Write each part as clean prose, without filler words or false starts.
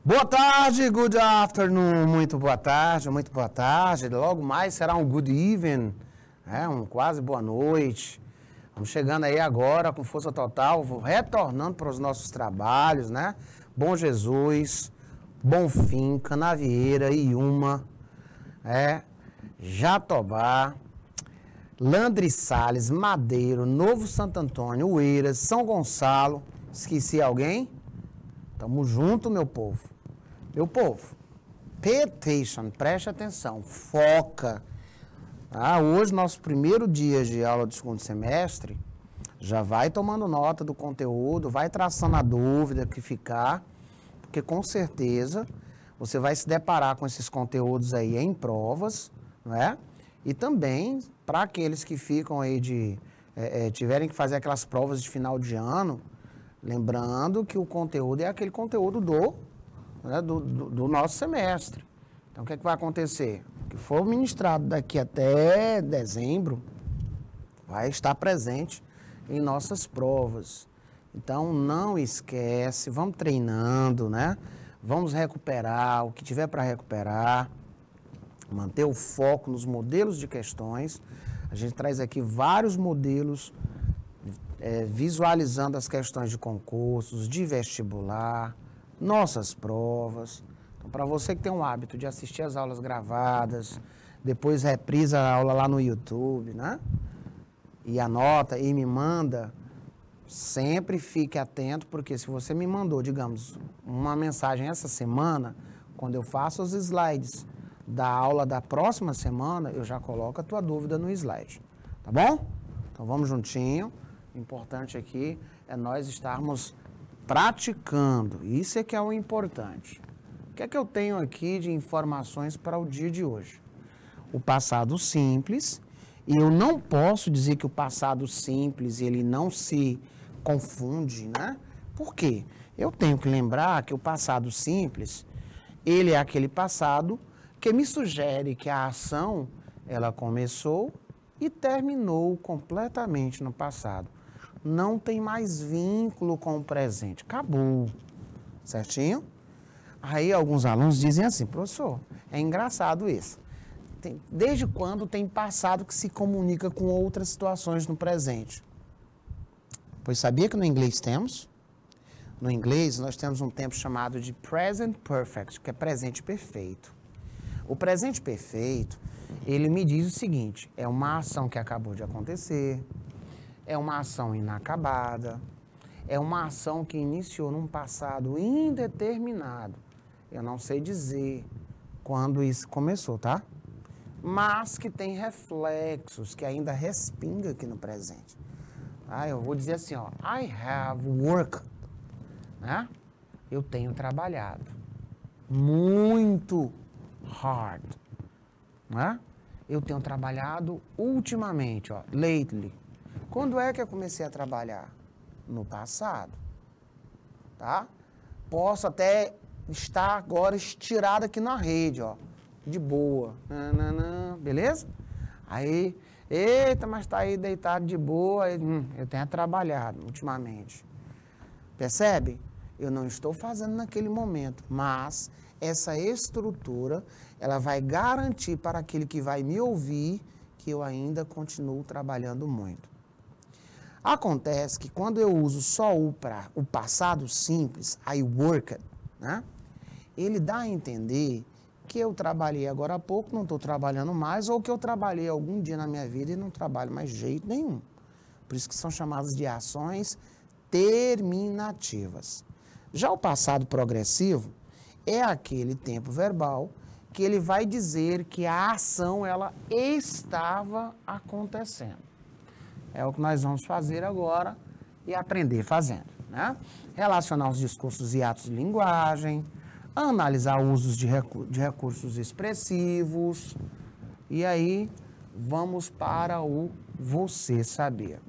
Boa tarde, good afternoon, muito boa tarde, muito boa tarde. Logo mais será um good evening, quase boa noite. Vamos chegando aí agora com força total, retornando para os nossos trabalhos, né? Bom Jesus, Bonfim, Canavieira, Iuma, Jatobá, Landre Salles, Madeiro, Novo Santo Antônio, Oeiras, São Gonçalo. Esqueci alguém? Tamo junto, meu povo. Meu povo, pay attention, preste atenção, foca. Hoje, nosso primeiro dia de aula do segundo semestre, já vai tomando nota do conteúdo, vai traçando a dúvida que ficar, porque com certeza você vai se deparar com esses conteúdos aí em provas, não é? E também, para aqueles que ficam aí tiverem que fazer aquelas provas de final de ano, lembrando que o conteúdo é aquele conteúdo do nosso semestre. Então, o que é que vai acontecer? O que for ministrado daqui até dezembro vai estar presente em nossas provas. Então, não esquece, vamos treinando, né? Vamos recuperar o que tiver para recuperar, manter o foco nos modelos de questões. A gente traz aqui vários modelos visualizando as questões de concursos, de vestibular, nossas provas. Então, para você que tem um hábito de assistir as aulas gravadas, depois reprisa a aula lá no YouTube, né? E anota e me manda, sempre fique atento, porque se você me mandou, digamos, uma mensagem essa semana, quando eu faço os slides da aula da próxima semana, eu já coloco a tua dúvida no slide, tá bom? Então, vamos juntinho. O importante aqui é nós estarmos praticando. Isso é que é o importante. O que é que eu tenho aqui de informações para o dia de hoje? O passado simples, e eu não posso dizer que o passado simples ele não se confunde, né? Por quê? Eu tenho que lembrar que o passado simples, ele é aquele passado que me sugere que a ação, ela começou e terminou completamente no passado. Não tem mais vínculo com o presente. Acabou. Certinho? Aí alguns alunos dizem assim, professor, é engraçado isso. Desde quando tem passado que se comunica com outras situações no presente? Pois sabia que no inglês temos? No inglês nós temos um tempo chamado de present perfect, que é presente perfeito. O presente perfeito, ele me diz o seguinte, é uma ação que acabou de acontecer, é uma ação inacabada, é uma ação que iniciou num passado indeterminado. Eu não sei dizer quando isso começou, tá? Mas que tem reflexos, que ainda respinga aqui no presente. Eu vou dizer assim, ó, I have worked, né? Eu tenho trabalhado muito hard, né? Eu tenho trabalhado ultimamente, ó, lately. Quando é que eu comecei a trabalhar? No passado, tá? Posso até estar agora estirado aqui na rede, ó, de boa, beleza? Aí, eita, mas tá aí deitado de boa, eu tenho trabalhado ultimamente. Percebe? Eu não estou fazendo naquele momento, mas essa estrutura, ela vai garantir para aquele que vai me ouvir que eu ainda continuo trabalhando muito. Acontece que quando eu uso só o passado simples, I worked, né? Ele dá a entender que eu trabalhei agora há pouco, não estou trabalhando mais, ou que eu trabalhei algum dia na minha vida e não trabalho mais de jeito nenhum. Por isso que são chamadas de ações terminativas. Já o passado progressivo é aquele tempo verbal que ele vai dizer que a ação ela estava acontecendo. É o que nós vamos fazer agora e aprender fazendo, né? Relacionar os discursos e atos de linguagem, analisar usos de recursos expressivos e aí vamos para o você saber.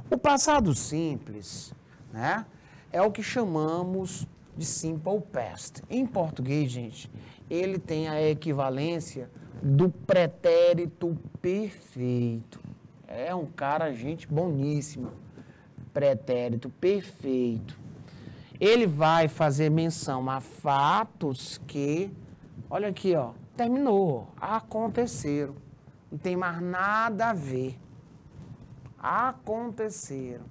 O passado simples, né, é o que chamamos de simple past. Em português, gente, ele tem a equivalência do pretérito perfeito. É um cara, gente, boníssimo. Pretérito perfeito. Ele vai fazer menção a fatos que, olha aqui, ó, terminou, aconteceram. Não tem mais nada a ver. Aconteceram.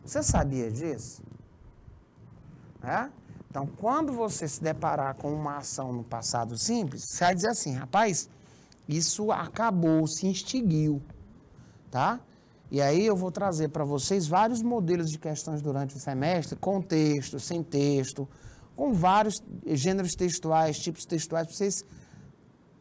Você sabia disso? É? Então, quando você se deparar com uma ação no passado simples, você vai dizer assim, rapaz, isso acabou, se extinguiu, tá? E aí eu vou trazer para vocês vários modelos de questões durante o semestre, com texto, sem texto, com vários gêneros textuais, tipos textuais, para vocês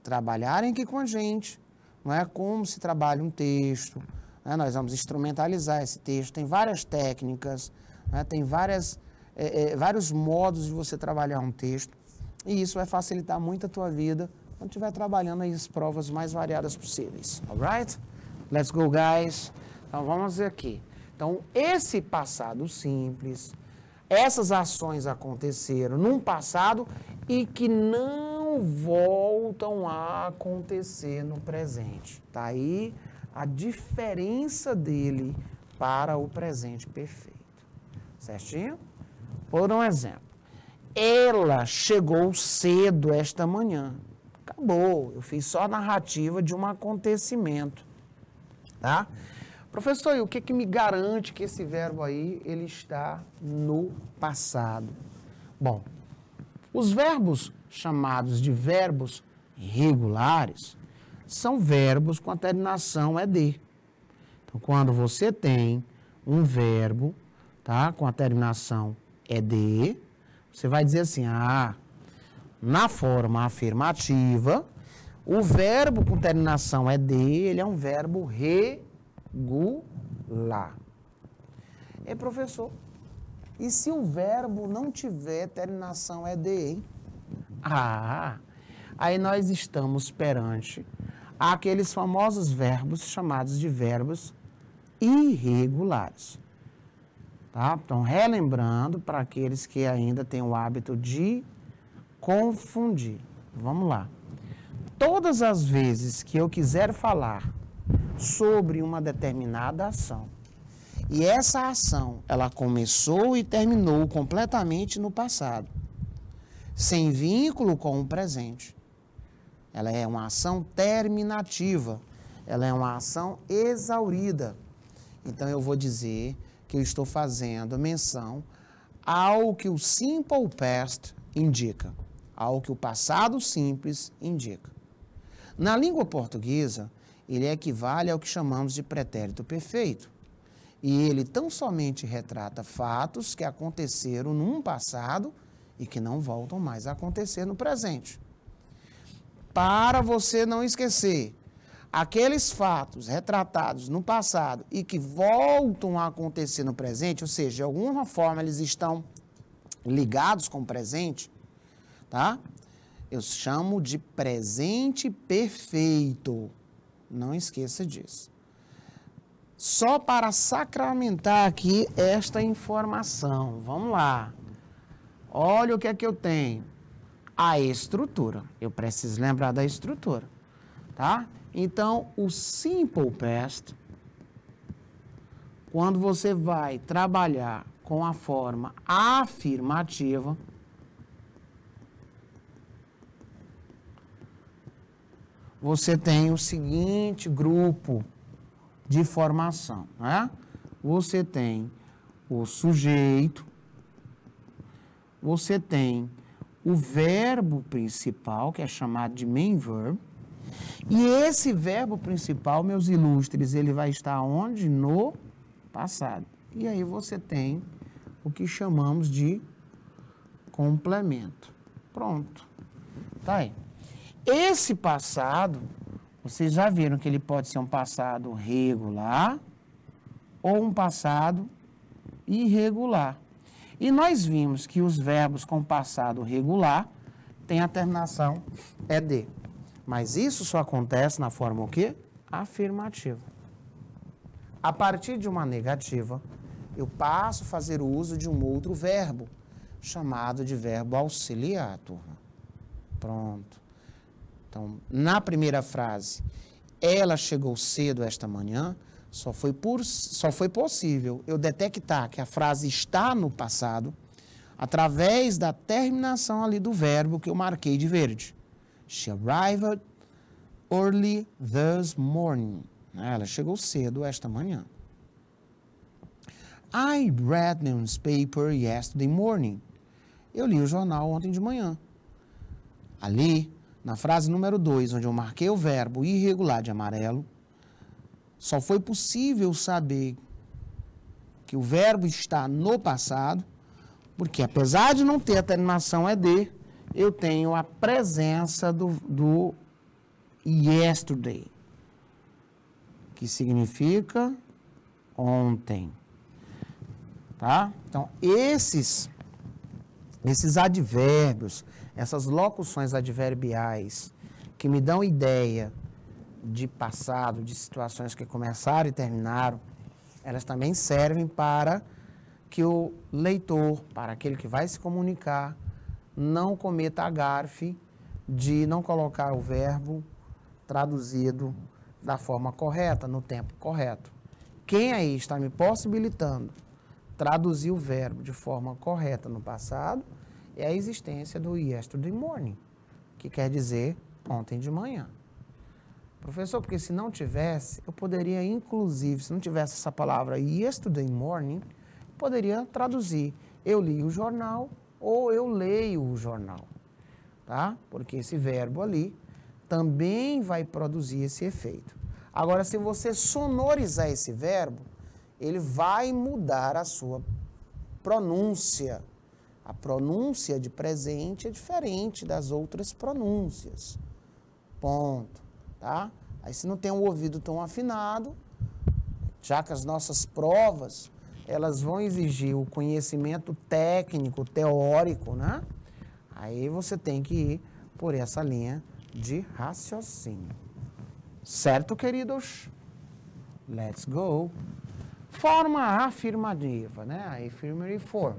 trabalharem aqui com a gente, não é? Como se trabalha um texto, né? Nós vamos instrumentalizar esse texto, tem várias técnicas, né? Tem vários modos de você trabalhar um texto, e isso vai facilitar muito a tua vida quando estiver trabalhando aí as provas mais variadas possíveis, alright? Let's go, guys! Então, vamos ver aqui. Então, esse passado simples, essas ações aconteceram num passado e que não voltam a acontecer no presente. Tá aí a diferença dele para o presente perfeito. Certinho? Por um exemplo. Ela chegou cedo esta manhã. Acabou. Eu fiz só a narrativa de um acontecimento. Tá? Professor, e o que me garante que esse verbo aí, ele está no passado? Bom, os verbos chamados de verbos regulares são verbos com a terminação ED. Então, quando você tem um verbo, tá, com a terminação ED, você vai dizer assim, na forma afirmativa, o verbo com terminação ED, ele é um verbo regular. Professor, e se o verbo não tiver terminação ED, hein? Aí nós estamos perante aqueles famosos verbos chamados de verbos irregulares. Tá? Então, relembrando para aqueles que ainda têm o hábito de confundir. Vamos lá. Todas as vezes que eu quiser falar sobre uma determinada ação, e essa ação, ela começou e terminou completamente no passado, sem vínculo com o presente. Ela é uma ação terminativa, ela é uma ação exaurida. Então, eu vou dizer que eu estou fazendo menção ao que o simple past indica, ao que o passado simples indica. Na língua portuguesa, ele equivale ao que chamamos de pretérito perfeito. E ele tão somente retrata fatos que aconteceram num passado e que não voltam mais a acontecer no presente. Para você não esquecer, aqueles fatos retratados no passado e que voltam a acontecer no presente, ou seja, de alguma forma eles estão ligados com o presente, tá? Eu chamo de presente perfeito. Não esqueça disso. Só para sacramentar aqui esta informação. Vamos lá. Olha o que é que eu tenho. A estrutura. Eu preciso lembrar da estrutura. Tá? Então, o simple past, quando você vai trabalhar com a forma afirmativa, você tem o seguinte grupo de formação, né? Você tem o sujeito, você tem o verbo principal, que é chamado de main verb, e esse verbo principal, meus ilustres, ele vai estar onde? No passado. E aí você tem o que chamamos de complemento. Pronto. Tá aí. Esse passado, vocês já viram que ele pode ser um passado regular ou um passado irregular. E nós vimos que os verbos com passado regular têm a terminação ED. Mas isso só acontece na forma o quê? Afirmativa. A partir de uma negativa, eu passo a fazer uso de um outro verbo, chamado de verbo auxiliar, turma. Pronto. Então, na primeira frase, ela chegou cedo esta manhã, só foi possível eu detectar que a frase está no passado através da terminação ali do verbo que eu marquei de verde. She arrived early this morning. Ela chegou cedo esta manhã. I read newspaper yesterday morning. Eu li o jornal ontem de manhã. Ali, na frase número 2, onde eu marquei o verbo irregular de amarelo, só foi possível saber que o verbo está no passado, porque apesar de não ter a terminação ED, eu tenho a presença do yesterday, que significa ontem. Tá? Então, esses advérbios, essas locuções adverbiais que me dão ideia de passado, de situações que começaram e terminaram, elas também servem para que o leitor, para aquele que vai se comunicar, não cometa a gafe de não colocar o verbo traduzido da forma correta, no tempo correto. Quem aí está me possibilitando traduzir o verbo de forma correta no passado é a existência do yesterday morning, que quer dizer ontem de manhã. Professor, porque se não tivesse, eu poderia, inclusive, se não tivesse essa palavra yesterday morning, poderia traduzir eu li o jornal ou eu leio o jornal, tá? Porque esse verbo ali também vai produzir esse efeito. Agora, se você sonorizar esse verbo, ele vai mudar a sua pronúncia. A pronúncia de presente é diferente das outras pronúncias. Ponto. Tá? Aí se não tem um ouvido tão afinado, já que as nossas provas, elas vão exigir o conhecimento técnico, teórico, né? Aí você tem que ir por essa linha de raciocínio. Certo, queridos? Let's go. Forma afirmativa, né? A affirmative form.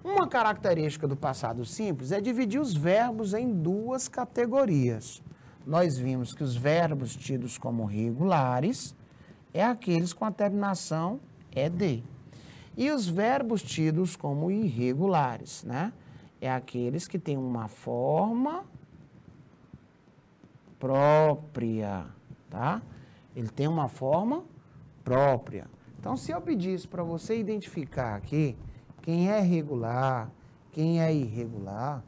Uma característica do passado simples é dividir os verbos em duas categorias. Nós vimos que os verbos tidos como regulares é aqueles com a terminação ED. E os verbos tidos como irregulares, né? É aqueles que têm uma forma própria, tá? Ele tem uma forma própria. Então, se eu pedisse para você identificar aqui quem é regular, quem é irregular,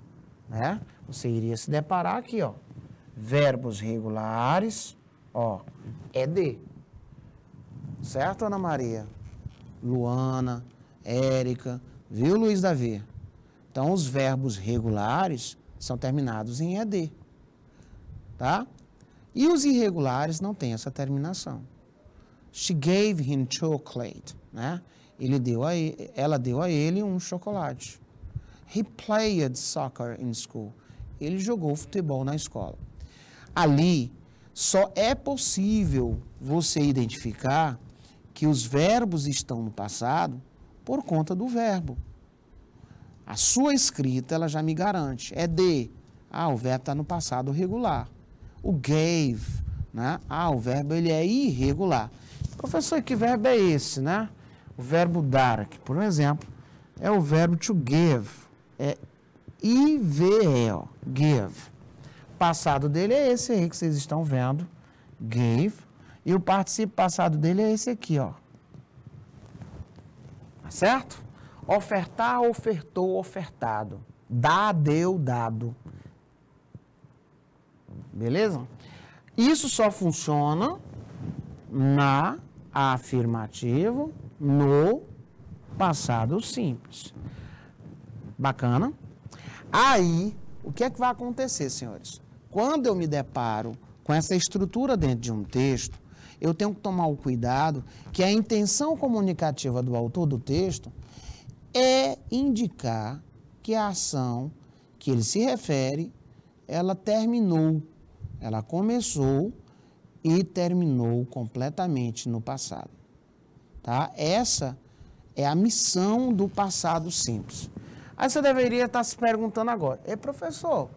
né? Você iria se deparar aqui, ó. Verbos regulares, ó, ED. Certo, Ana Maria? Luana, Érica, viu, Luiz Davi? Então, os verbos regulares são terminados em ED. Tá? E os irregulares não têm essa terminação. She gave him chocolate, né? Ela deu a ele um chocolate. He played soccer in school. Ele jogou futebol na escola. Ali, só é possível você identificar que os verbos estão no passado por conta do verbo. A sua escrita, ela já me garante. É de. O verbo está no passado regular. O gave, né? O verbo ele é irregular. Professor, que verbo é esse, né? O verbo dar, que, por exemplo, é o verbo to give. É IVE, ó, give. O passado dele é esse aí que vocês estão vendo, gave. E o participio passado dele é esse aqui, ó. Tá certo? Ofertar, ofertou, ofertado. Dar, deu, dado. Beleza? Isso só funciona na afirmativa, no passado simples. Bacana? Aí, o que é que vai acontecer, senhores? Quando eu me deparo com essa estrutura dentro de um texto, eu tenho que tomar o cuidado que a intenção comunicativa do autor do texto é indicar que a ação que ele se refere, ela terminou, ela começou e terminou completamente no passado. Tá? Essa é a missão do passado simples. Aí você deveria estar se perguntando agora, professor,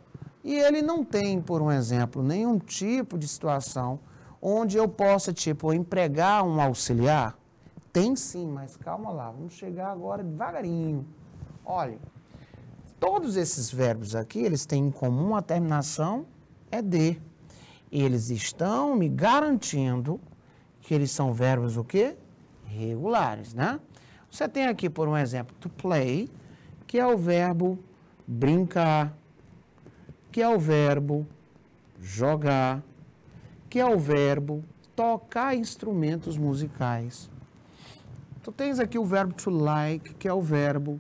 e ele não tem, por um exemplo, nenhum tipo de situação onde eu possa, empregar um auxiliar? Tem sim, mas calma lá, vamos chegar agora devagarinho. Olha, todos esses verbos aqui, eles têm em comum a terminação ED. Eles estão me garantindo que eles são verbos o quê? Regulares, né? Você tem aqui, por um exemplo, to play, que é o verbo brincar, que é o verbo jogar, que é o verbo tocar instrumentos musicais. Tu tens aqui o verbo to like, que é o verbo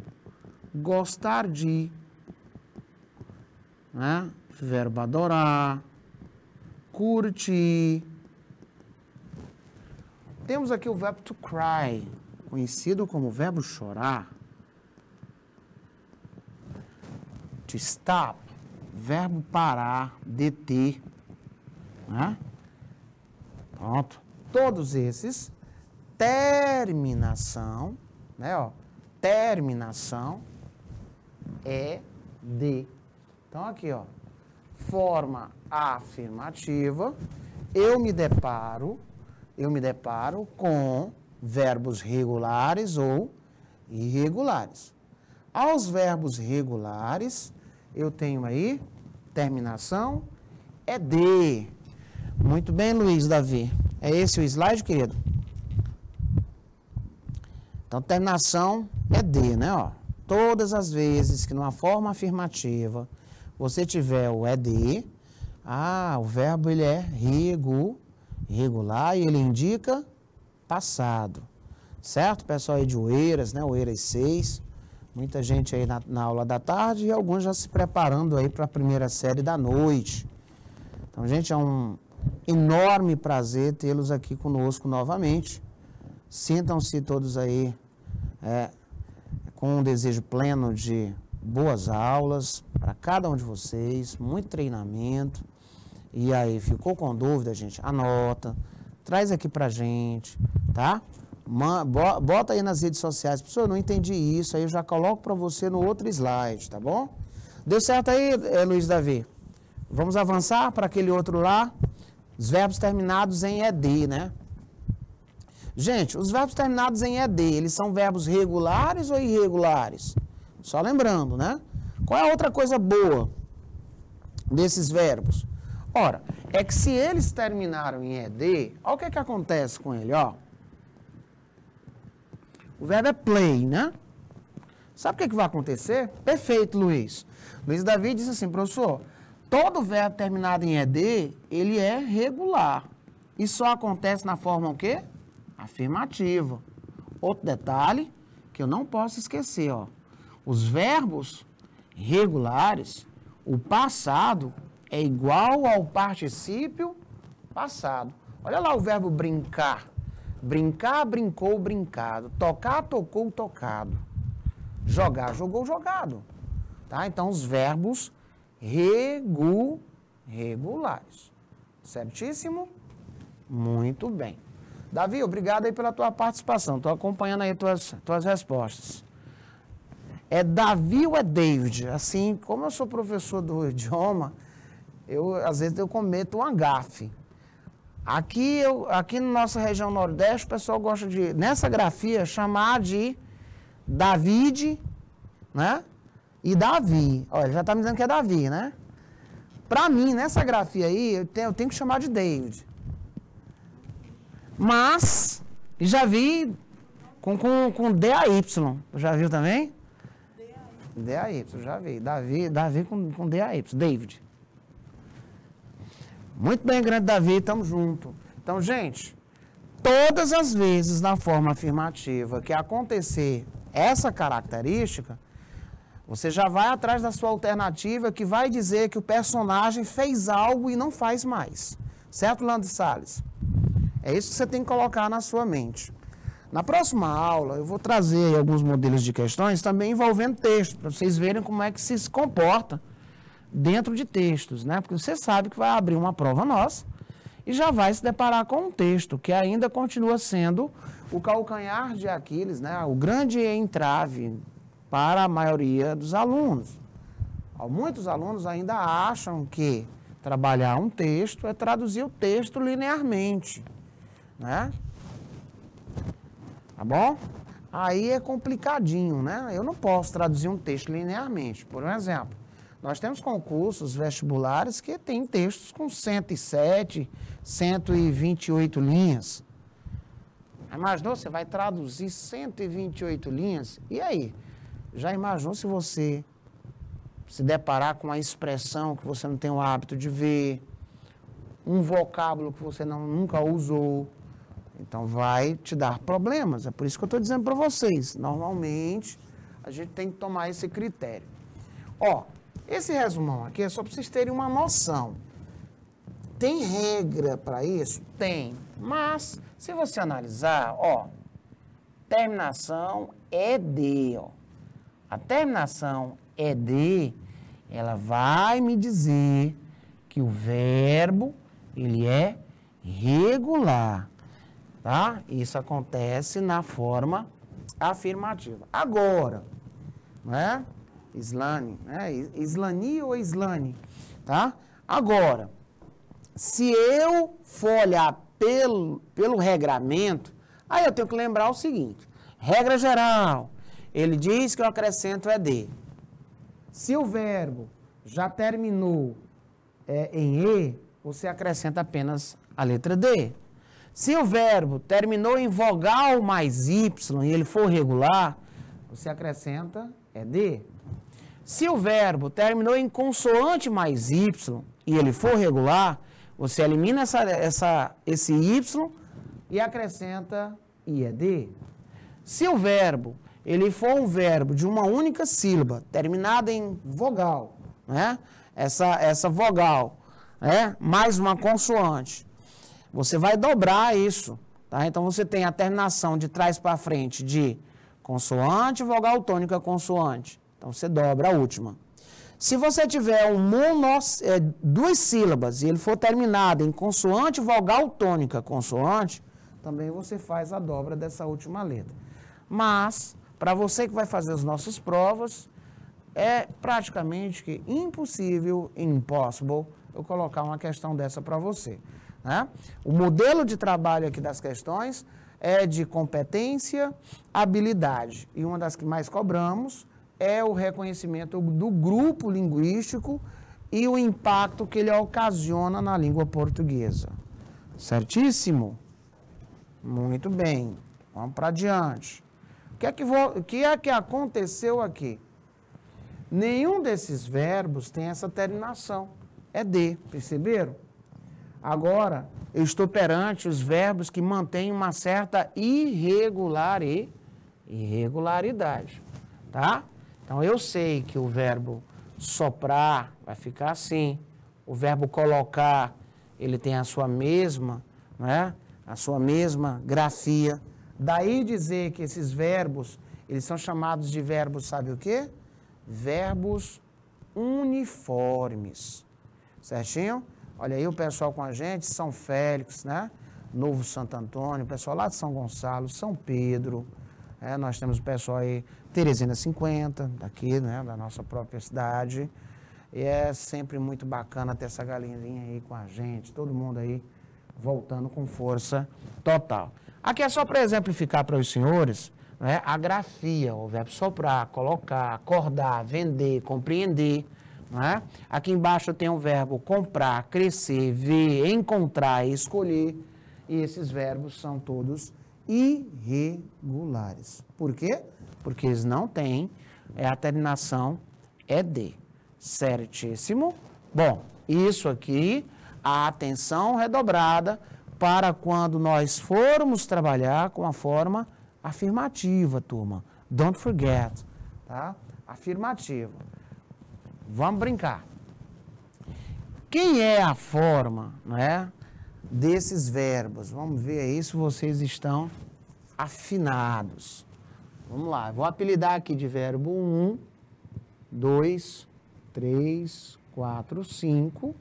gostar de, né? Verbo adorar, curtir. Temos aqui o verbo to cry, conhecido como verbo chorar. To stop, verbo parar, deter, né? Pronto. Todos esses, terminação, né? Ó, terminação é de. Então, aqui, ó, forma afirmativa, eu me deparo com verbos regulares ou irregulares. Aos verbos regulares, eu tenho aí terminação é de. Muito bem, Luiz Davi. É esse o slide, querido? Então, terminação é de, né? Ó, todas as vezes que numa forma afirmativa você tiver o ED, o verbo ele é regular e ele indica passado. Certo, pessoal aí de Oeiras, né? Oeiras 6. Muita gente aí na aula da tarde e alguns já se preparando aí para a primeira série da noite. Então, gente, é um enorme prazer tê-los aqui conosco novamente. Sintam-se todos aí com um desejo pleno de boas aulas para cada um de vocês, muito treinamento. E aí, ficou com dúvida, gente? Anota, traz aqui pra gente, tá? Bota aí nas redes sociais. Professor, eu não entendi isso, aí eu já coloco para você no outro slide, tá bom? Deu certo aí, Luiz Davi? Vamos avançar para aquele outro lá. Os verbos terminados em ED, né? Gente, os verbos terminados em ED, eles são verbos regulares ou irregulares? Só lembrando, né? Qual é a outra coisa boa desses verbos? Ora, é que se eles terminaram em ED, olha o que acontece com ele, ó. O verbo é play, né? Sabe o que vai acontecer? Perfeito, Luiz. Luiz Davi disse assim, professor, todo verbo terminado em ED, ele é regular. E só acontece na forma o quê? Afirmativa. Outro detalhe que eu não posso esquecer, ó. Os verbos regulares, o passado é igual ao particípio passado. Olha lá o verbo brincar. Brincar, brincou, brincado. Tocar, tocou, tocado. Jogar, jogou, jogado. Tá? Então, os verbos regulares. Certíssimo? Muito bem. Davi, obrigado aí pela tua participação. Estou acompanhando aí tuas respostas. É Davi ou é David? Assim, como eu sou professor do idioma, às vezes eu cometo uma gafe. Aqui na nossa região Nordeste, o pessoal gosta de, nessa grafia, chamar de David, né? E Davi. Olha, já está me dizendo que é Davi, né? Para mim, nessa grafia aí, eu tenho que chamar de David. Mas, já vi com D-A-Y. Já viu também? D-A-Y, já vi. Davi com D-A-Y. David. Muito bem, grande Davi, estamos juntos. Então, gente, todas as vezes na forma afirmativa que acontecer essa característica, você já vai atrás da sua alternativa que vai dizer que o personagem fez algo e não faz mais. Certo, Landry Salles? É isso que você tem que colocar na sua mente. Na próxima aula, eu vou trazer alguns modelos de questões também envolvendo texto, para vocês verem como é que se comporta dentro de textos, né? Porque você sabe que vai abrir uma prova nossa e já vai se deparar com um texto que ainda continua sendo o calcanhar de Aquiles, né? O grande entrave para a maioria dos alunos. Muitos alunos ainda acham que trabalhar um texto é traduzir o texto linearmente, né? Tá bom? aí é complicadinho, né? Eu não posso traduzir um texto linearmente. Por exemplo, nós temos concursos vestibulares que têm textos com 107, 128 linhas. Imaginou, você vai traduzir 128 linhas? E aí? Já imaginou se você se deparar com uma expressão que você não tem o hábito de ver, um vocábulo que você nunca usou? Então, vai te dar problemas. É por isso que eu estou dizendo para vocês. Normalmente, a gente tem que tomar esse critério. Ó, esse resumão aqui é só para vocês terem uma noção. Tem regra para isso? Tem. Mas, se você analisar, ó, terminação ED, ó. A terminação ED, ela vai me dizer que o verbo, ele é regular, tá? Isso acontece na forma afirmativa. Agora, né? Islane, né? Islani ou Islane, tá? Agora, se eu for olhar pelo regramento, aí eu tenho que lembrar o seguinte, regra geral, ele diz que eu acrescento ED. Se o verbo já terminou em E, você acrescenta apenas a letra D. Se o verbo terminou em vogal mais Y e ele for regular, você acrescenta ED. Se o verbo terminou em consoante mais Y e ele for regular, você elimina esse Y e acrescenta IED. Se o verbo ele for um verbo de uma única sílaba, terminada em vogal, né? Essa vogal, né? Mais uma consoante, você vai dobrar isso, tá? Então, você tem a terminação de trás para frente de consoante, vogal tônica, consoante. Então, você dobra a última. Se você tiver duas sílabas e ele for terminado em consoante, vogal tônica, consoante, também você faz a dobra dessa última letra. Mas, para você que vai fazer as nossas provas, é praticamente que impossível, impossible, eu colocar uma questão dessa para você, né? O modelo de trabalho aqui das questões é de competência, habilidade. E uma das que mais cobramos é o reconhecimento do grupo linguístico e o impacto que ele ocasiona na língua portuguesa. Certíssimo? Muito bem. Vamos para adiante. O que é que aconteceu aqui? Nenhum desses verbos tem essa terminação. É D, perceberam? Agora, eu estou perante os verbos que mantêm uma certa irregularidade, tá? Então, eu sei que o verbo soprar vai ficar assim. O verbo colocar, ele tem a sua mesma, né? A sua mesma grafia. Daí dizer que esses verbos, eles são chamados de verbos, sabe o quê? Verbos uniformes. Certinho? Olha aí o pessoal com a gente, São Félix, né? Novo Santo Antônio, o pessoal lá de São Gonçalo, São Pedro. Nós temos o pessoal aí, Teresina 50, daqui, né? Da nossa própria cidade. E é sempre muito bacana ter essa galinha aí com a gente, todo mundo aí voltando com força total. Aqui é só para exemplificar para os senhores, né, a grafia, o verbo soprar, colocar, acordar, vender, compreender. Né? Aqui embaixo tem o verbo comprar, crescer, ver, encontrar e escolher. E esses verbos são todos irregulares. Por quê? Porque eles não têm a terminação ED. Certíssimo? Bom, isso aqui, a atenção redobrada para quando nós formos trabalhar com a forma afirmativa, turma. Don't forget, tá? Afirmativa. Vamos brincar. Quem é a forma, né, desses verbos? Vamos ver aí se vocês estão afinados. Vamos lá, vou apelidar aqui de verbo 1, 2, 3, 4, 5,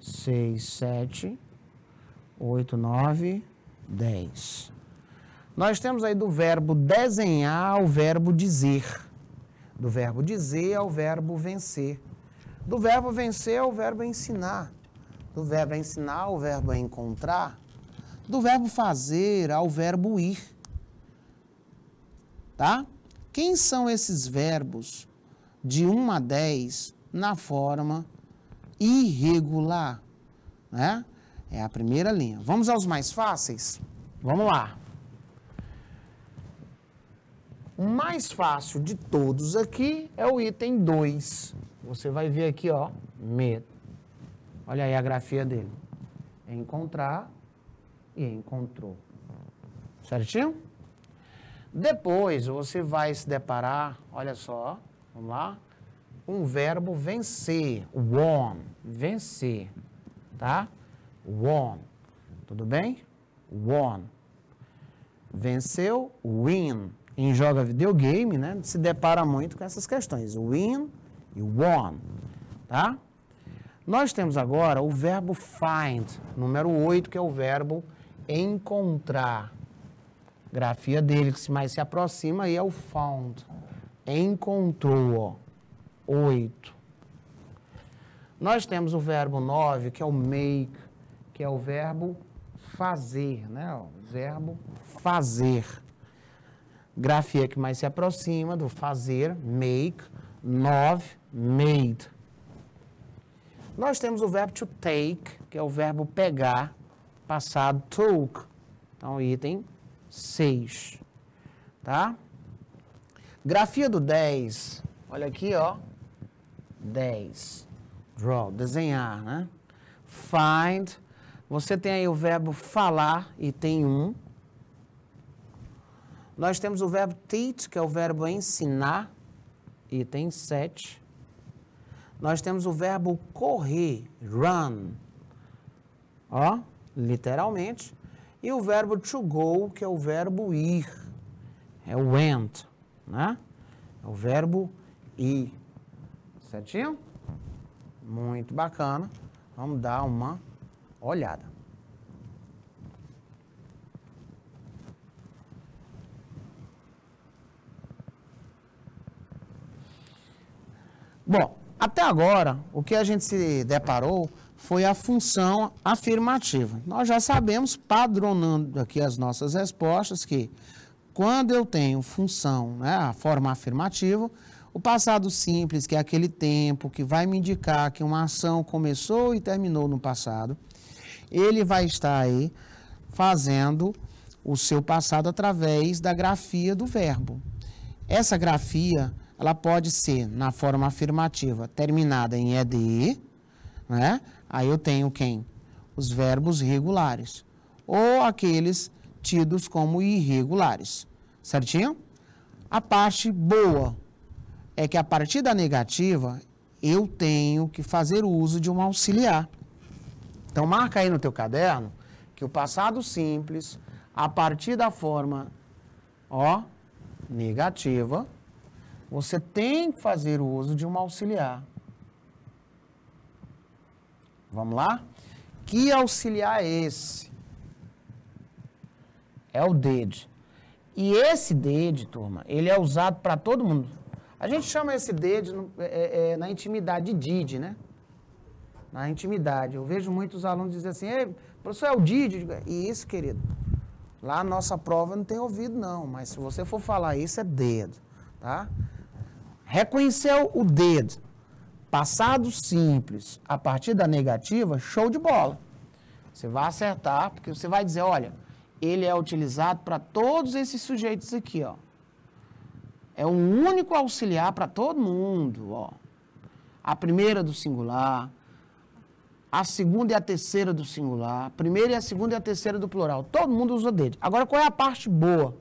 6, 7, 8, 9, 10. Nós temos aí do verbo desenhar ao verbo dizer. Do verbo dizer ao verbo vencer. Do verbo vencer ao verbo ensinar. Do verbo ensinar ao verbo encontrar. Do verbo fazer ao verbo ir. tá? Quem são esses verbos de 1 a 10 na forma irregular, né? É a primeira linha. Vamos aos mais fáceis? Vamos lá. O mais fácil de todos aqui é o item 2. Você vai ver aqui, ó, medo. Olha aí a grafia dele. Encontrar e encontrou. Certinho? Depois você vai se deparar, olha só, vamos lá, um verbo vencer, won, vencer, tá? Won, tudo bem? Won. Venceu, win. Em joga videogame, né, se depara muito com essas questões, win e won, tá? Nós temos agora o verbo find, número 8, que é o verbo encontrar. Grafia dele que mais se aproxima aí é o found. Encontrou, ó, 8. Nós temos o verbo 9, que é o make, que é o verbo fazer, né? O verbo fazer. Grafia que mais se aproxima do fazer, make, 9, made. Nós temos o verbo to take, que é o verbo pegar, passado took. Então, item 6, tá? Grafia do 10, olha aqui, ó, 10, draw, desenhar, né? Find, você tem aí o verbo falar, item 1. Nós temos o verbo teach, que é o verbo ensinar, item 7. Nós temos o verbo correr, run, ó, literalmente. E o verbo to go, que é o verbo ir, é o went, né? É o verbo ir. Certinho? Muito bacana. Vamos dar uma olhada. Bom, até agora, o que a gente se deparou foi a função afirmativa. Nós já sabemos, padronando aqui as nossas respostas, que quando eu tenho função, né, a forma afirmativa, o passado simples, que é aquele tempo que vai me indicar que uma ação começou e terminou no passado, ele vai estar aí fazendo o seu passado através da grafia do verbo. Essa grafia, ela pode ser na forma afirmativa terminada em ED, né? Aí eu tenho quem? Os verbos regulares. Ou aqueles tidos como irregulares. Certinho? A parte boa é que a partir da negativa, eu tenho que fazer uso de um auxiliar. Então, marca aí no teu caderno que o passado simples, a partir da forma, ó, negativa, você tem que fazer uso de um auxiliar. Vamos lá? Que auxiliar é esse? É o did. E esse did, turma, ele é usado para todo mundo. A gente chama esse did na intimidade de did, né? Na intimidade. Eu vejo muitos alunos dizendo assim, ei, professor, é o did? E isso, querido, lá a nossa prova não tem ouvido, não. Mas se você for falar isso, é did, tá? Reconheceu o did. Passado simples, a partir da negativa, show de bola. Você vai acertar, porque você vai dizer, olha, ele é utilizado para todos esses sujeitos aqui, ó. É um único auxiliar para todo mundo, ó. A primeira do singular, a segunda e a terceira do singular, a primeira e a segunda e a terceira do plural. Todo mundo usa did. Agora, qual é a parte boa?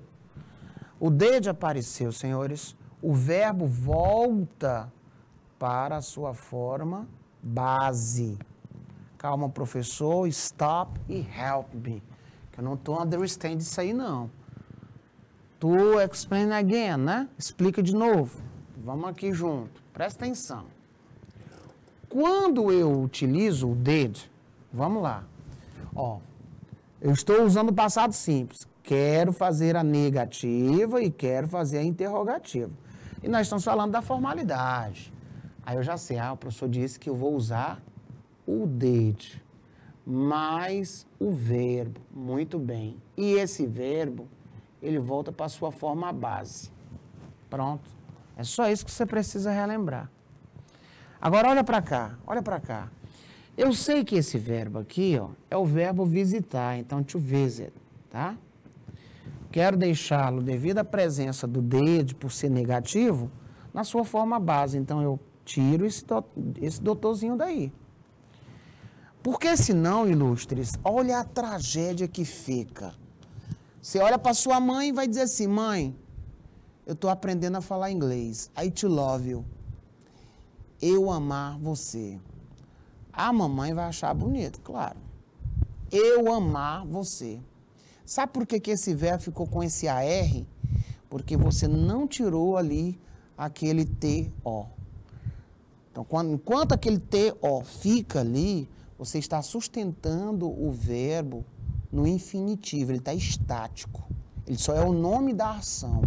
O did apareceu, senhores. O verbo volta para a sua forma base. Calma, professor, stop e help me. Que eu não estou understanding isso aí, não. To explain again, né? Explica de novo. Vamos aqui junto. Presta atenção. Quando eu utilizo o did, vamos lá. Ó, eu estou usando o passado simples. Quero fazer a negativa e quero fazer a interrogativa. E nós estamos falando da formalidade. Aí eu já sei, o professor disse que eu vou usar o did, mais o verbo. Muito bem. E esse verbo, ele volta para a sua forma base. Pronto. É só isso que você precisa relembrar. Agora, olha para cá, olha para cá. Eu sei que esse verbo aqui, ó, é o verbo visitar, então to visit, tá? Quero deixá-lo, devido à presença do did, por ser negativo, na sua forma base. Então, eu tiro esse doutorzinho daí. Porque senão, ilustres, olha a tragédia que fica. Você olha para sua mãe e vai dizer assim, mãe, eu estou aprendendo a falar inglês. I to love you. Eu amar você. A mamãe vai achar bonito, claro. Eu amar você. Sabe por que esse verbo ficou com esse AR? Porque você não tirou ali aquele TO. Então, enquanto aquele TO fica ali, você está sustentando o verbo no infinitivo. Ele está estático. Ele só é o nome da ação.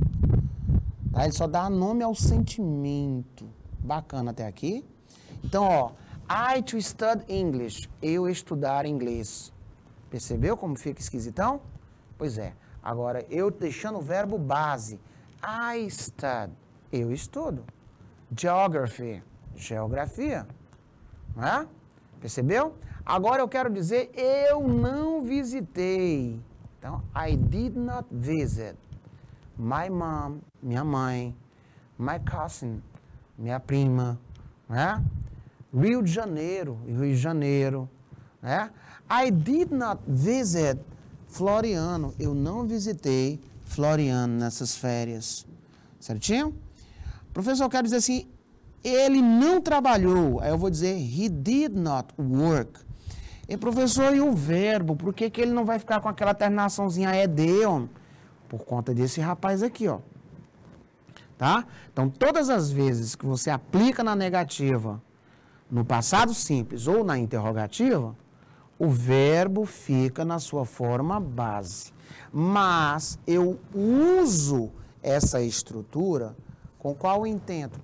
Tá? Ele só dá nome ao sentimento. Bacana até aqui. Então, ó, I to study English. Eu estudar inglês. Percebeu como fica esquisitão? Pois é. Agora, eu deixando o verbo base. I study. Eu estudo. Geography. Geografia. Não é? Percebeu? Agora eu quero dizer, eu não visitei. Então, I did not visit. My mom, minha mãe. My cousin, minha prima. Né? Rio de Janeiro, né? I did not visit Floriano. Eu não visitei Floriano nessas férias. Certinho? Professor, eu quero dizer assim, ele não trabalhou. Aí eu vou dizer, he did not work. E professor, e o verbo? Por que ele não vai ficar com aquela terminaçãozinha ed? Por conta desse rapaz aqui, ó. Tá? Então, todas as vezes que você aplica na negativa, no passado simples ou na interrogativa, o verbo fica na sua forma base. Mas eu uso essa estrutura com qual intento?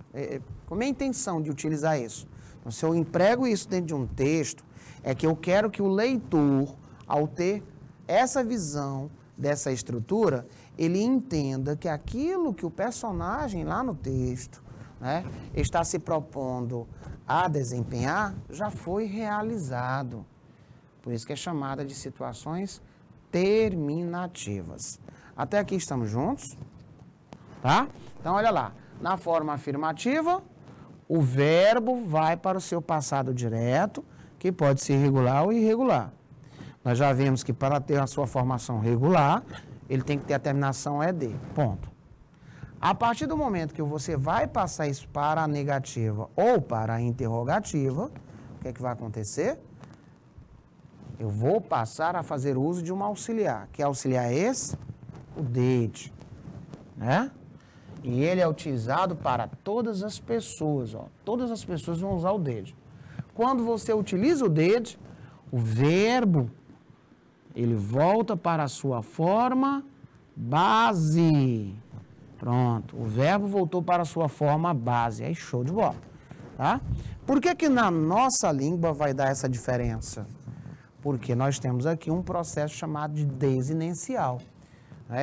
Como é a intenção de utilizar isso? Então, se eu emprego isso dentro de um texto, é que eu quero que o leitor, ao ter essa visão dessa estrutura, ele entenda que aquilo que o personagem lá no texto, né, está se propondo a desempenhar, já foi realizado. Por isso que é chamada de situações terminativas. Até aqui estamos juntos? Tá? Então, olha lá. Na forma afirmativa, o verbo vai para o seu passado direto, que pode ser regular ou irregular. Nós já vimos que para ter a sua formação regular, ele tem que ter a terminação ED. Ponto. A partir do momento que você vai passar isso para a negativa ou para a interrogativa, o que é que vai acontecer? Eu vou passar a fazer uso de um auxiliar. Que auxiliar é esse? O did. Né? E ele é utilizado para todas as pessoas. Ó. Todas as pessoas vão usar o did. Quando você utiliza o did, o verbo, ele volta para a sua forma base. Pronto, o verbo voltou para a sua forma base. Aí, show de bola. Tá? Por que que na nossa língua vai dar essa diferença? Porque nós temos aqui um processo chamado de desinencial.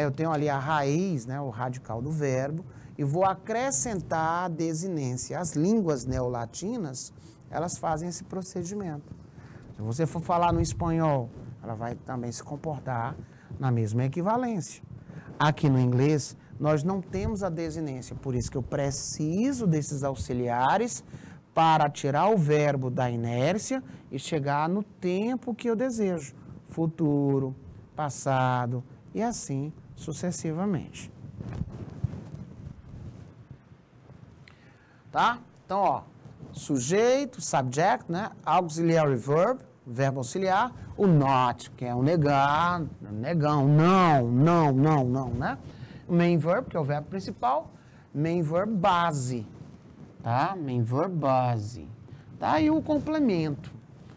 Eu tenho ali a raiz, né, o radical do verbo, e vou acrescentar a desinência. As línguas neolatinas, elas fazem esse procedimento. Se você for falar no espanhol, ela vai também se comportar na mesma equivalência. Aqui no inglês, nós não temos a desinência, por isso que eu preciso desses auxiliares para tirar o verbo da inércia e chegar no tempo que eu desejo. Futuro, passado e assim sucessivamente. Tá? Então, ó, sujeito, subject, né? Auxiliary verb, verbo auxiliar, o not, que é o negar, negão, não, né? Main verb, que é o verbo principal, main verb base, tá? Main verb base, tá? E o complemento,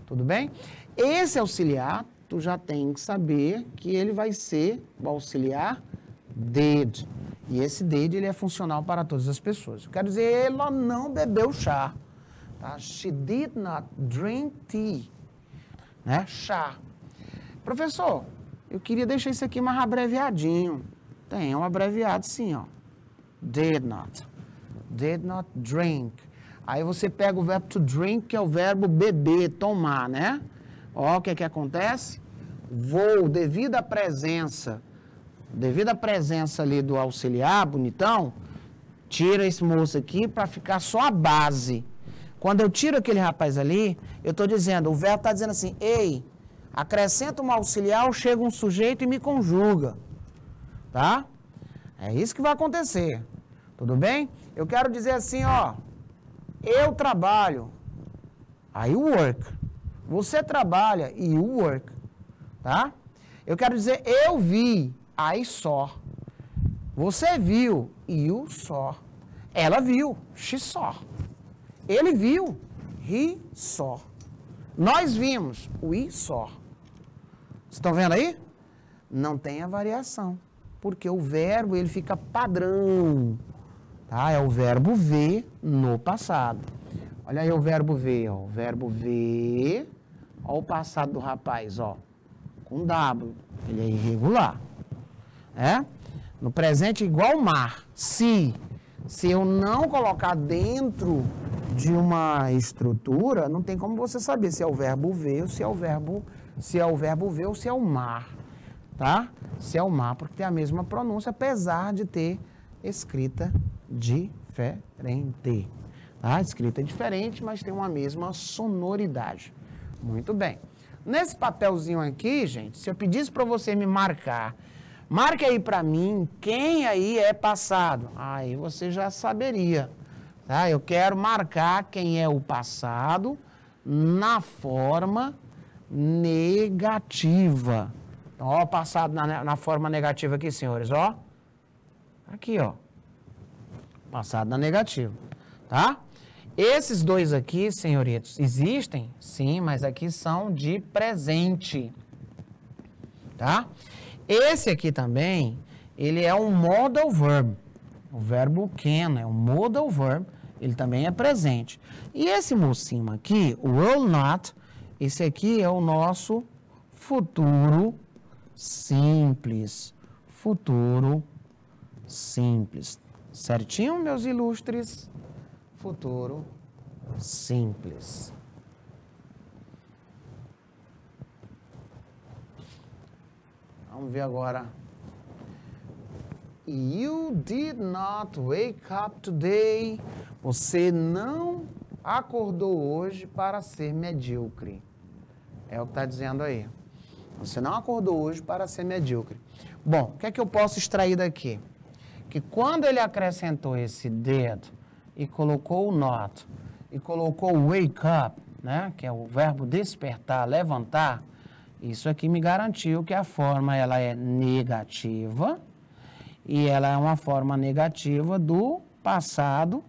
tudo bem? Esse auxiliar, tu já tem que saber que ele vai ser o auxiliar did. E esse did, ele é funcional para todas as pessoas. Eu quero dizer, ela não bebeu chá, tá? She did not drink tea, né? Chá. Professor, eu queria deixar isso aqui mais abreviadinho. Tem um abreviado sim, ó. Did not. Did not drink. Aí você pega o verbo to drink, que é o verbo beber, tomar, né? Ó, o que acontece? Vou, devido à presença ali do auxiliar, bonitão, tira esse moço aqui para ficar só a base. Quando eu tiro aquele rapaz ali, eu estou dizendo, o verbo está dizendo assim, ei, acrescenta um auxiliar, chega um sujeito e me conjuga. Tá? É isso que vai acontecer. Tudo bem? Eu quero dizer assim, ó, eu trabalho, I work. Você trabalha, you work. Tá? Eu quero dizer, eu vi, I saw. Você viu, you saw. Ela viu, she saw. Ele viu, he saw. Nós vimos, we saw. Vocês estão vendo aí? Não tem a variação, porque o verbo ele fica padrão. Tá? É o verbo ver no passado. Olha aí o verbo ver, ó. O verbo ver, ó o passado do rapaz, ó. Com W, ele é irregular. É? No presente, igual mar. Se eu não colocar dentro de uma estrutura, não tem como você saber se é o verbo ver ou se é o verbo ver ou se é o mar. Tá? Se é o mar, porque tem a mesma pronúncia, apesar de ter escrita diferente. Tá? Escrita diferente, mas tem uma mesma sonoridade. Muito bem. Nesse papelzinho aqui, gente, se eu pedisse para você me marcar, marque aí para mim quem aí é passado. Aí você já saberia. Tá? Eu quero marcar quem é o passado na forma negativa. Então, ó, o passado na forma negativa aqui, senhores, ó. Aqui, ó. Passado na negativa, tá? Esses dois aqui, senhoritos, existem? Sim, mas aqui são de presente, tá? Esse aqui também, ele é um modal verb. O verbo can é um modal verb, ele também é presente. E esse mocinho aqui, o will not, esse aqui é o nosso futuro simples. Futuro simples. Certinho, meus ilustres? Futuro simples. Vamos ver agora. You did not wake up today. Você não acordou hoje para ser medíocre. É o que está dizendo aí. Você não acordou hoje para ser medíocre. Bom, o que é que eu posso extrair daqui? Que quando ele acrescentou esse did e colocou o not e colocou o wake up, né, que é o verbo despertar, levantar, isso aqui me garantiu que a forma ela é negativa e ela é uma forma negativa do passado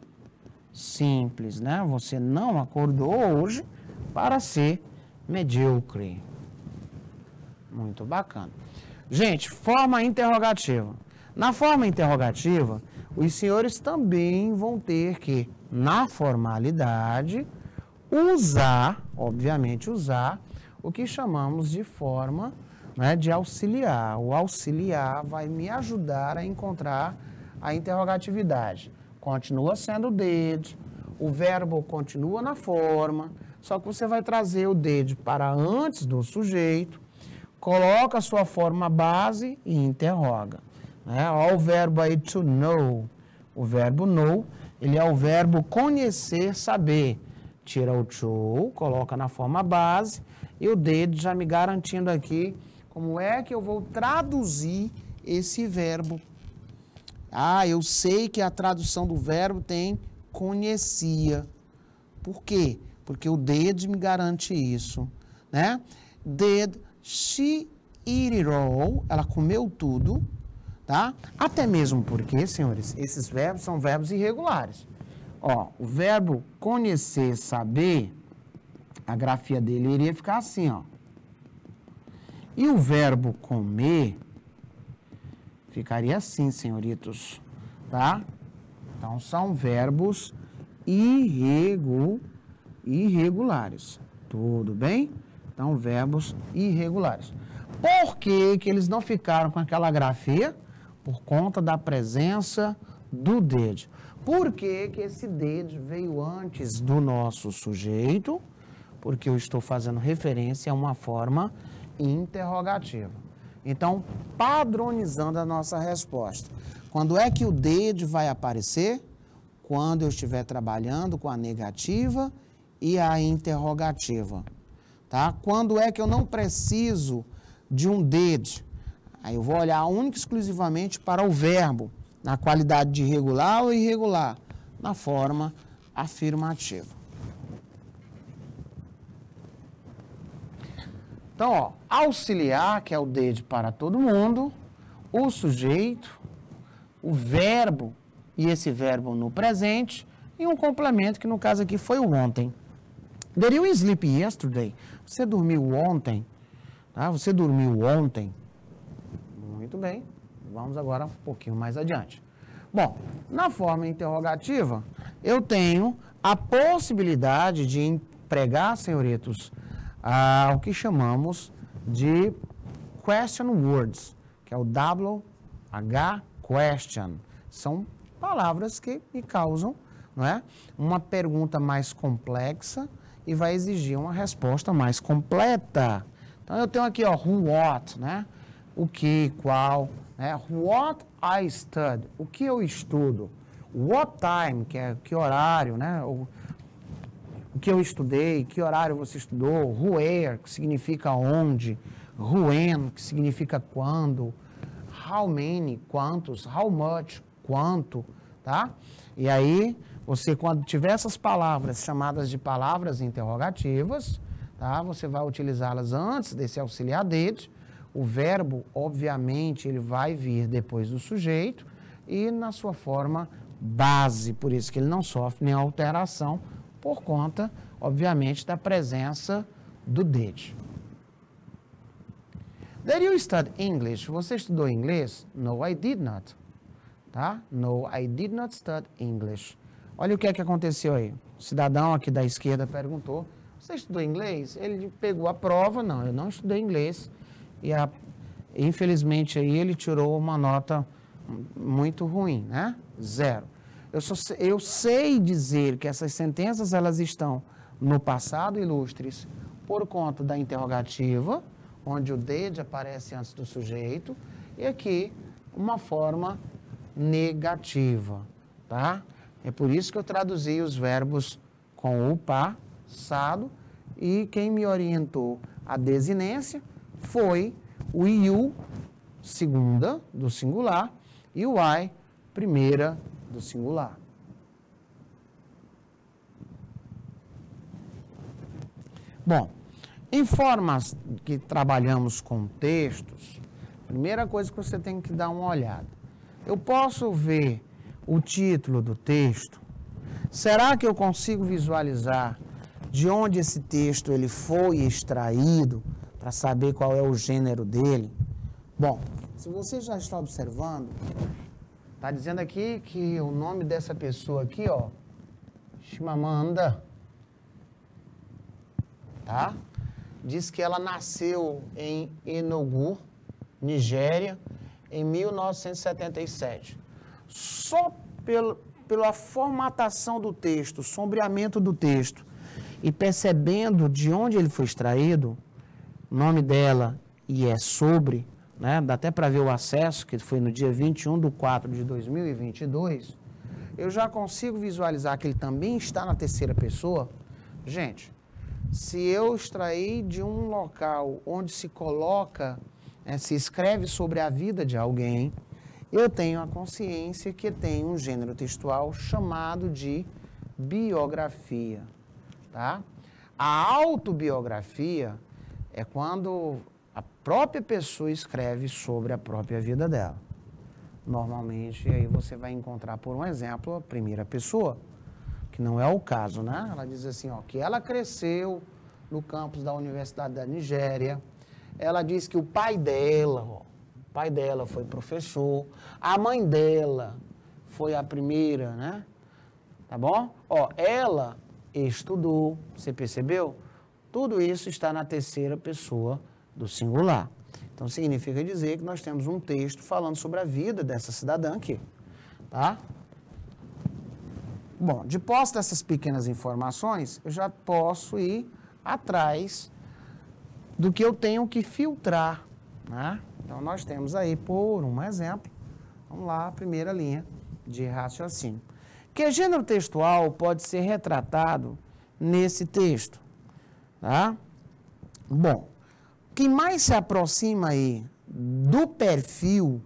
simples, né? Você não acordou hoje para ser medíocre. Muito bacana. Gente, forma interrogativa. Na forma interrogativa, os senhores também vão ter que, na formalidade, usar, obviamente usar, o que chamamos de forma, né, de auxiliar. O auxiliar vai me ajudar a encontrar a interrogatividade. Continua sendo did, o verbo continua na forma, só que você vai trazer o did para antes do sujeito, coloca a sua forma base e interroga. Olha o verbo aí to know. O verbo know, ele é o verbo conhecer, saber. Tira o to, coloca na forma base e o did já me garantindo aqui como é que eu vou traduzir esse verbo. Ah, eu sei que a tradução do verbo tem conhecia. Por quê? Porque o did me garante isso, né? Did she eat it all? Ela comeu tudo, tá? Até mesmo porque, senhores, esses verbos são verbos irregulares. Ó, o verbo conhecer, saber, a grafia dele iria ficar assim, ó. E o verbo comer ficaria assim, senhoritos, tá? Então, são verbos irregulares. Tudo bem? Então, verbos irregulares. Por que que eles não ficaram com aquela grafia? Por conta da presença do did. Por que que esse did veio antes do nosso sujeito? Porque eu estou fazendo referência a uma forma interrogativa. Então, padronizando a nossa resposta. Quando é que o did vai aparecer? Quando eu estiver trabalhando com a negativa e a interrogativa. Tá? Quando é que eu não preciso de um did? Aí eu vou olhar única e exclusivamente para o verbo, na qualidade de regular ou irregular, na forma afirmativa. Então, ó, auxiliar, que é o did para todo mundo, o sujeito, o verbo, e esse verbo no presente, e um complemento, que no caso aqui foi o ontem. Did you sleep yesterday? Você dormiu ontem? Tá? Você dormiu ontem? Muito bem. Vamos agora um pouquinho mais adiante. Bom, na forma interrogativa, eu tenho a possibilidade de empregar, senhoritos, o que chamamos de question words, que é o WH question. São palavras que me causam, não é, uma pergunta mais complexa e vai exigir uma resposta mais completa. Então, eu tenho aqui, ó, who, what, né? O que, qual, né? What I study, o que eu estudo. What time, que é que horário, né? O que eu estudei, que horário você estudou. Where, que significa onde. When, que significa quando. How many, quantos. How much, quanto, tá? E aí, você, quando tiver essas palavras chamadas de palavras interrogativas, tá? Você vai utilizá-las antes desse auxiliar did. O verbo, obviamente, ele vai vir depois do sujeito e na sua forma base, por isso que ele não sofre nenhuma alteração, por conta, obviamente, da presença do did. Did you study English? Você estudou inglês? No, I did not. Tá? No, I did not study English. Olha o que é que aconteceu aí. O cidadão aqui da esquerda perguntou, você estudou inglês? Ele pegou a prova, não, eu não estudei inglês. E infelizmente aí ele tirou uma nota muito ruim, né? 0. Eu sei dizer que essas sentenças elas estão no passado ilustres por conta da interrogativa, onde o did aparece antes do sujeito, e aqui uma forma negativa, tá? É por isso que eu traduzi os verbos com o passado e quem me orientou a desinência foi o you, segunda, do singular, e o I, primeira, do singular. Bom, em formas que trabalhamos com textos, primeira coisa que você tem que dar uma olhada. Eu posso ver o título do texto? Será que eu consigo visualizar de onde esse texto ele foi extraído para saber qual é o gênero dele? Bom, se você já está observando, está dizendo aqui que o nome dessa pessoa aqui, ó, Chimamanda, tá? Diz que ela nasceu em Enugu, Nigéria, em 1977. Só pela formatação do texto, sombreamento do texto, e percebendo de onde ele foi extraído, o nome dela e é sobre, né? Dá até para ver o acesso, que foi no dia 21/4/2022, eu já consigo visualizar que ele também está na terceira pessoa. Gente, se eu extrair de um local onde se coloca, se escreve sobre a vida de alguém, eu tenho a consciência que tem um gênero textual chamado de biografia, tá? A autobiografia é quando a própria pessoa escreve sobre a própria vida dela. Normalmente, aí você vai encontrar, por um exemplo, a primeira pessoa, que não é o caso, né? Ela diz assim, ó, que ela cresceu no campus da Universidade da Nigéria. Ela diz que o pai dela foi professor, a mãe dela foi a primeira, né? Tá bom? Ó, ela estudou, você percebeu? Tudo isso está na terceira pessoa do singular. Então, significa dizer que nós temos um texto falando sobre a vida dessa cidadã aqui, tá? Bom, de posse dessas pequenas informações, eu já posso ir atrás do que eu tenho que filtrar, né? Então, nós temos aí, por um exemplo, vamos lá, a primeira linha de raciocínio. Que gênero textual pode ser retratado nesse texto? Tá? Bom, quem mais se aproxima aí do perfil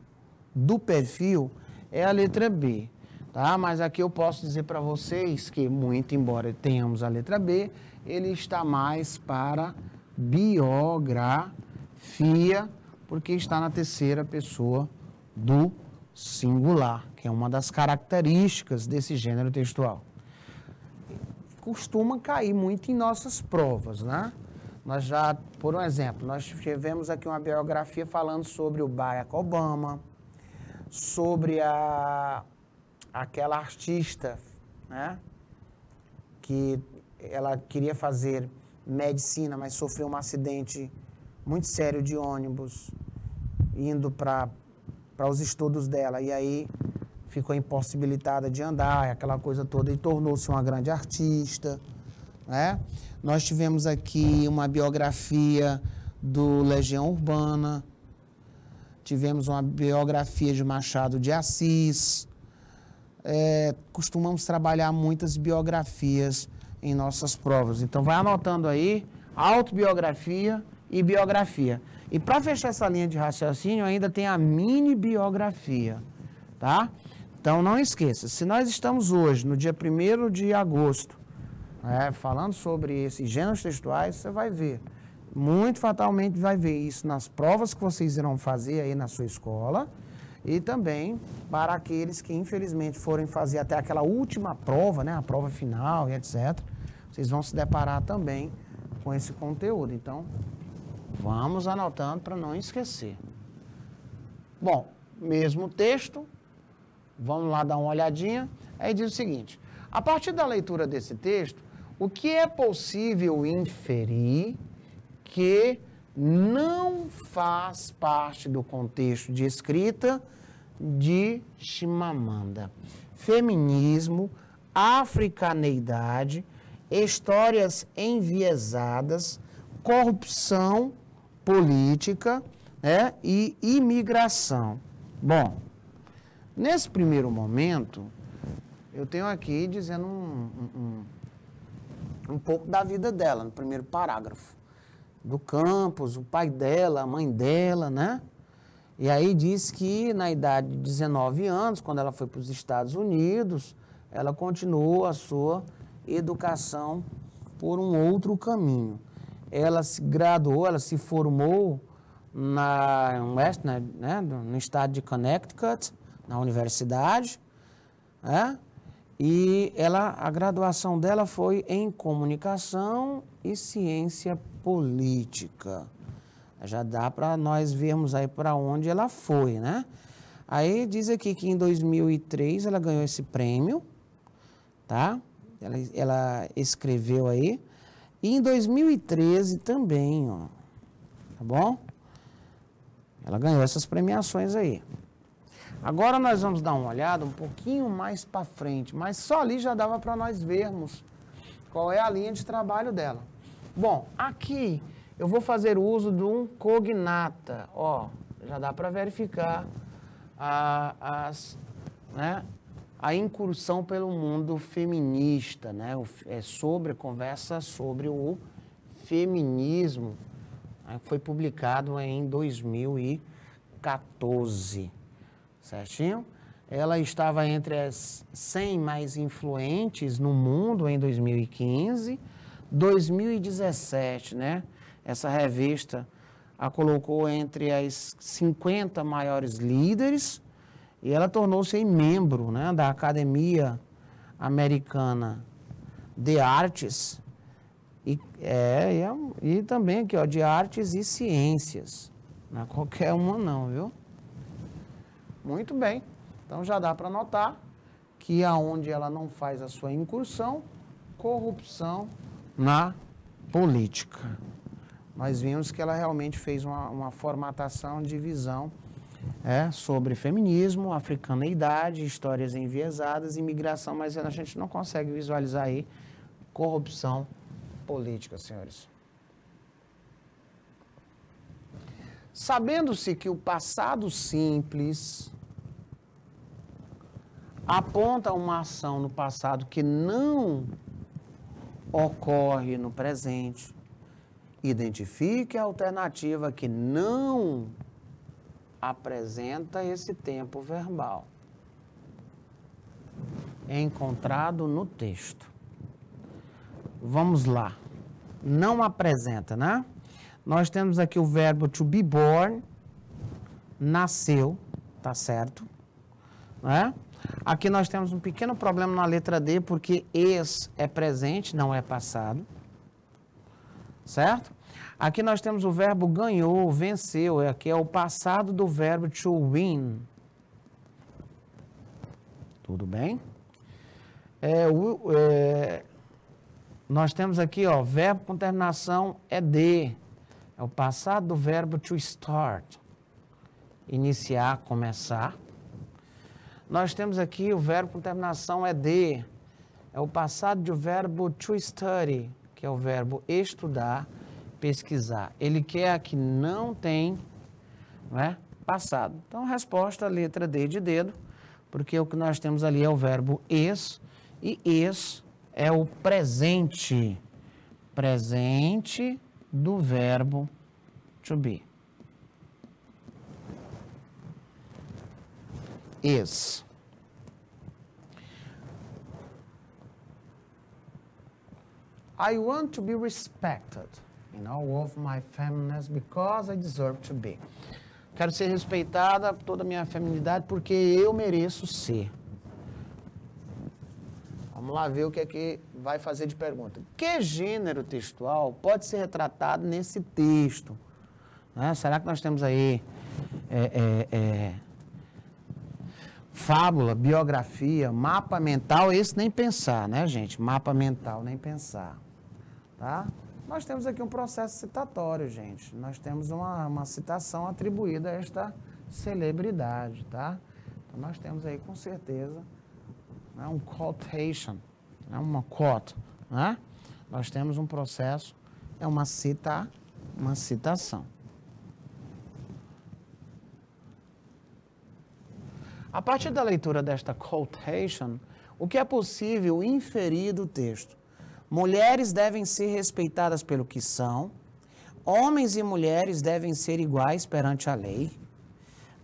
é a letra B, tá? Mas aqui eu posso dizer para vocês que, muito embora tenhamos a letra B, ele está mais para biografia, porque está na terceira pessoa do singular, que é uma das características desse gênero textual. Costuma cair muito em nossas provas, né? Nós já, por um exemplo, nós tivemos aqui uma biografia falando sobre o Barack Obama, sobre aquela artista, né? Que ela queria fazer medicina, mas sofreu um acidente muito sério de ônibus, indo para os estudos dela, e aí ficou impossibilitada de andar, aquela coisa toda, e tornou-se uma grande artista, né? Nós tivemos aqui uma biografia do Legião Urbana, tivemos uma biografia de Machado de Assis, costumamos trabalhar muitas biografias em nossas provas. Então, vai anotando aí, autobiografia e biografia. E para fechar essa linha de raciocínio, ainda tem a mini biografia, tá? Então, não esqueça, se nós estamos hoje, no dia 1º de agosto, falando sobre esses gêneros textuais, você vai ver, muito fatalmente vai ver isso nas provas que vocês irão fazer aí na sua escola, e também para aqueles que, infelizmente, forem fazer até aquela última prova, né, a prova final e etc., vocês vão se deparar também com esse conteúdo. Então, vamos anotando para não esquecer. Bom, mesmo texto, vamos lá dar uma olhadinha. Aí diz o seguinte: a partir da leitura desse texto, o que é possível inferir que não faz parte do contexto de escrita de Chimamanda? Feminismo, africaneidade, histórias enviesadas, corrupção política, né, e imigração. Bom, nesse primeiro momento, eu tenho aqui dizendo um pouco da vida dela, no primeiro parágrafo. Do campus, o pai dela, a mãe dela, né? E aí diz que na idade de 19 anos, quando ela foi para os Estados Unidos, ela continuou a sua educação por um outro caminho. Ela se graduou, ela se formou no estado de Connecticut, na universidade, né? E a graduação dela foi em comunicação e ciência política. Já dá para nós vermos aí para onde ela foi, né? Aí diz aqui que em 2003 ela ganhou esse prêmio, tá? Ela escreveu aí. E em 2013 também, ó, tá bom? Ela ganhou essas premiações aí. Agora nós vamos dar uma olhada um pouquinho mais para frente, mas só ali já dava para nós vermos qual é a linha de trabalho dela. Bom, aqui eu vou fazer uso de um cognata, ó, já dá para verificar a incursão pelo mundo feminista, né? Conversa sobre o feminismo, né? Foi publicado em 2014. Certinho? Ela estava entre as 100 mais influentes no mundo em 2015. 2017, né? Essa revista a colocou entre as 50 maiores líderes e ela tornou-se membro, né, da Academia Americana de Artes e também aqui, ó, de Artes e Ciências. Não é qualquer uma não, viu? Muito bem, então já dá para notar que aonde ela não faz a sua incursão, corrupção na política. Nós vimos que ela realmente fez uma formatação de visão sobre feminismo, africaneidade, histórias enviesadas, imigração, mas a gente não consegue visualizar aí corrupção política, senhores. Sabendo-se que o passado simples aponta uma ação no passado que não ocorre no presente, identifique a alternativa que não apresenta esse tempo verbal encontrado no texto. Vamos lá. Não apresenta, né? Nós temos aqui o verbo to be born, nasceu, tá certo? Né? Aqui nós temos um pequeno problema na letra D, porque is é presente, não é passado. Certo? Aqui nós temos o verbo ganhou, venceu, aqui é o passado do verbo to win. Tudo bem? Nós temos aqui, ó, verbo com terminação ed. É o passado do verbo to start. Iniciar, começar. Nós temos aqui o verbo com terminação ed. É o passado do verbo to study, que é o verbo estudar, pesquisar. Ele quer que não tem, né, passado. Então, resposta, letra D de dedo, porque o que nós temos ali é o verbo is, e is é o presente. Presente do verbo to be. Is. I want to be respected in all of my feminines because I deserve to be. Quero ser respeitada por toda a minha feminidade porque eu mereço ser. Vamos lá ver o que é que vai fazer de pergunta. Que gênero textual pode ser retratado nesse texto? Né? Será que nós temos aí fábula, biografia, mapa mental? Esse nem pensar, né, gente? Mapa mental, nem pensar. Tá? Nós temos aqui um processo citatório, gente. Nós temos uma citação atribuída a esta celebridade, tá? Então, nós temos aí, com certeza, né, um quotation, né, uma quote, né? Nós temos um processo, é uma citação. A partir da leitura desta quotation, o que é possível inferir do texto? Mulheres devem ser respeitadas pelo que são, homens e mulheres devem ser iguais perante a lei,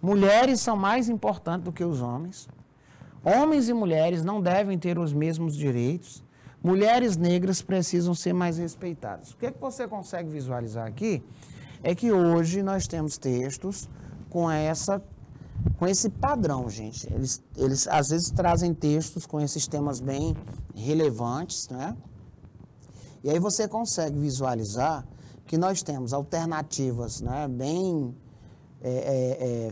mulheres são mais importantes do que os homens, homens e mulheres não devem ter os mesmos direitos, mulheres negras precisam ser mais respeitadas. O que é que você consegue visualizar aqui? É que hoje nós temos textos com esse padrão, gente. Eles às vezes trazem textos com esses temas bem relevantes, né? E aí você consegue visualizar que nós temos alternativas, né, bem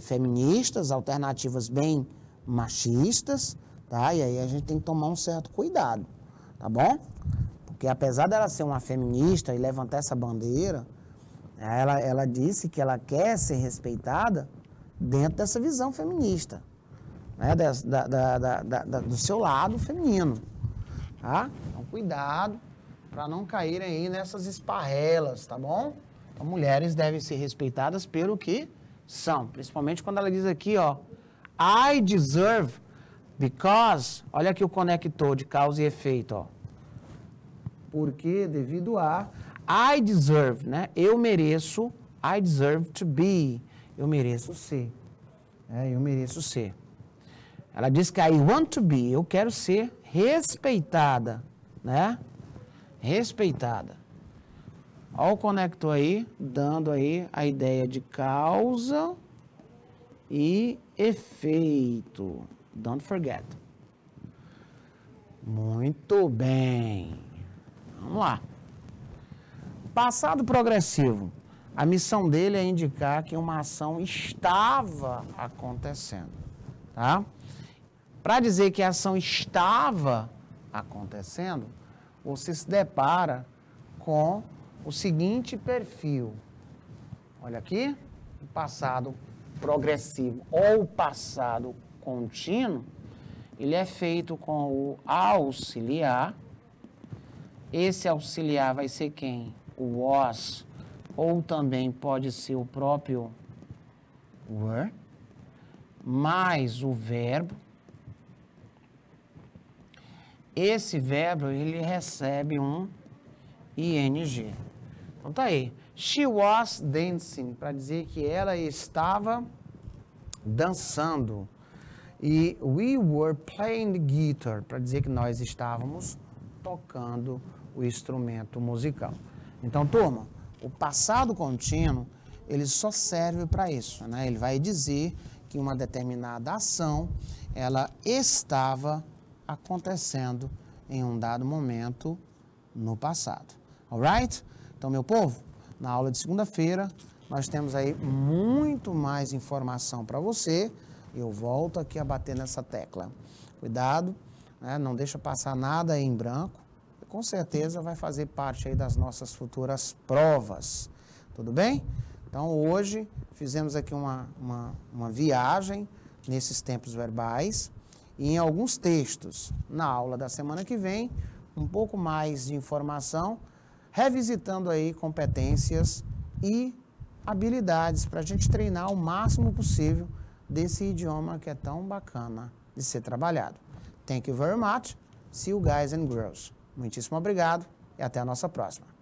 feministas, alternativas bem machistas, tá? E aí a gente tem que tomar um certo cuidado, tá bom? Porque apesar dela ser uma feminista e levantar essa bandeira, ela disse que ela quer ser respeitada dentro dessa visão feminista, né? Do seu lado feminino, tá? Então, cuidado para não caírem aí nessas esparrelas, tá bom? Então, mulheres devem ser respeitadas pelo que são, principalmente quando ela diz aqui, ó, I deserve because, olha aqui o conector de causa e efeito, ó. Porque, devido a, I deserve, né? Eu mereço, I deserve to be, eu mereço ser, eu mereço ser. Ela diz que I want to be, eu quero ser respeitada, né? Respeitada. Olha o conector aí, dando aí a ideia de causa e efeito. Don't forget. Muito bem. Vamos lá. Passado progressivo. A missão dele é indicar que uma ação estava acontecendo, tá? Para dizer que a ação estava acontecendo, você se depara com o seguinte perfil. Olha aqui, o passado progressivo ou passado contínuo, ele é feito com o auxiliar. Esse auxiliar vai ser quem? O was, ou também pode ser o próprio were, mais o verbo. Esse verbo, ele recebe um ing. Então tá aí. She was dancing, para dizer que ela estava dançando. E we were playing the guitar, para dizer que nós estávamos tocando o instrumento musical. Então, turma, o passado contínuo, ele só serve para isso, né? Ele vai dizer que uma determinada ação, ela estava acontecendo em um dado momento no passado. Alright? Então, meu povo, na aula de segunda-feira, nós temos aí muito mais informação para você. Eu volto aqui a bater nessa tecla. Cuidado, né? Não deixa passar nada aí em branco. Com certeza vai fazer parte aí das nossas futuras provas. Tudo bem? Então, hoje, fizemos aqui uma viagem nesses tempos verbais e em alguns textos. Na aula da semana que vem, um pouco mais de informação, revisitando aí competências e habilidades para a gente treinar o máximo possível desse idioma que é tão bacana de ser trabalhado. Thank you very much. See you guys and girls. Muitíssimo obrigado e até a nossa próxima.